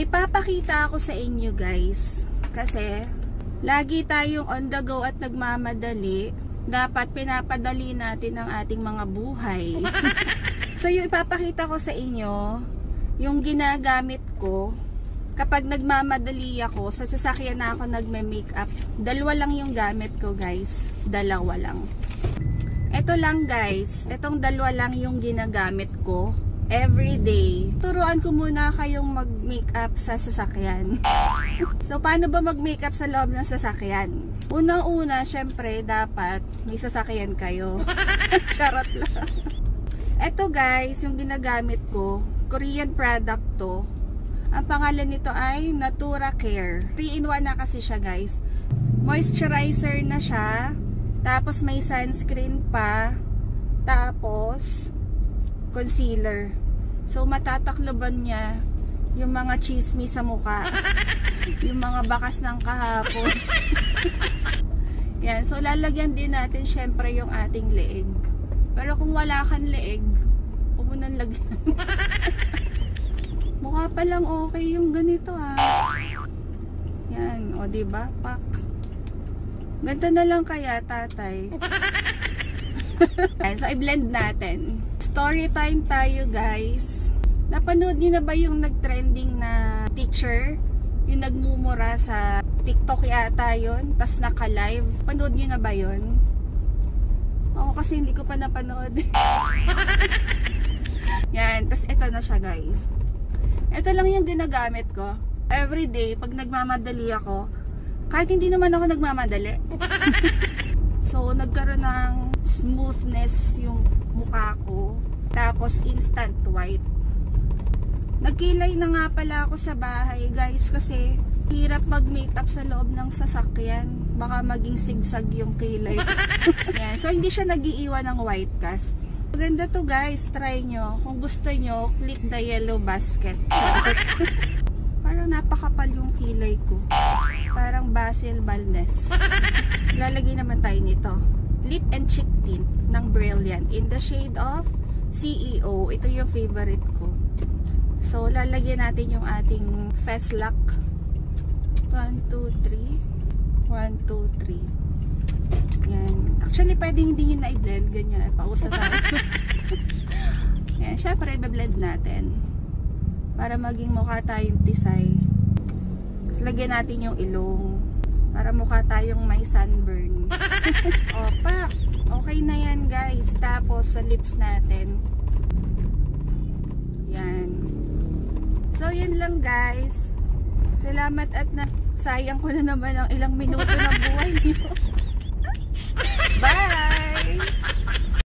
May papakita ako sa inyo guys. Kasi, lagi tayong on the go at nagmamadali. Dapat pinapadali natin ang ating mga buhay. So, yung ipapakita ko sa inyo, yung ginagamit ko, kapag nagmamadali ako, sa sasakyan na ako nagme-makeup. Dalawa lang yung gamit ko guys. Dalawa lang. Ito lang guys. Itong dalawa lang yung ginagamit ko. Everyday. Turuan ko muna kayong mag-makeup sa sasakyan. So, paano ba mag-makeup sa loob ng sasakyan? Unang-una, syempre, dapat may sasakyan kayo. Charot lang. Ito guys, yung ginagamit ko, Korean product to. Ang pangalan nito ay Natura Care. 3-in-1 na kasi siya guys. Moisturizer na siya. Tapos may sunscreen pa. Tapos concealer. So matatakloban niya yung mga chismis sa mukha. Yung mga bakas ng kahapon. Yan. So lalagyan din natin syempre yung ating leeg. Pero kung wala kang leeg, huwag mo nang lagyan. Mukha pa lang okay yung ganito ha. Yan. O diba? Pak. Ganito na lang kaya tatay. Yan. So i-blend natin. Story time tayo guys. Napanood niyo na ba yung nag-trending na teacher? Yung nagmumura sa TikTok yata yun. Tas naka-live. Panood niyo na ba yun? Oo, kasi hindi ko pa napanood. Yan. Tas ito na siya guys. Ito lang yung ginagamit ko. Everyday, pag nagmamadali ako, kahit hindi naman ako nagmamadali. So, nagkaroon ng smoothness yung mukha ko. Tapos instant white. Nagkilay na nga pala ako sa bahay guys kasi hirap mag-makeup sa loob ng sasakyan. Baka maging sigsag yung kilay. Yan. So hindi siya nag-iiwan ng white cast. Maganda to guys. Try nyo. Kung gusto nyo, click the yellow basket. Parang napakapal yung kilay ko. Parang Basil Valdez. Lalagay naman tayo nito. Lip and cheek tint ng Brilliant in the shade of CEO. Ito yung favorite ko. So, lalagyan natin yung ating Fess Lock. 1, 2, 3. 1, 2, 3. Yan. Actually, pwedeng hindi nyo na-i-blend. Ganyan. Pausa tayo. Yan. Syempre, i-blend natin. Para maging mukha tayong tisay. Tapos, lagyan natin yung ilong. Para mukha tayong may sunburn. Opa! Okay na yan guys. Tapos sa lips natin. Yan. So yun lang guys. Salamat at sayang ko na naman ang ilang minuto ng buhay niyo.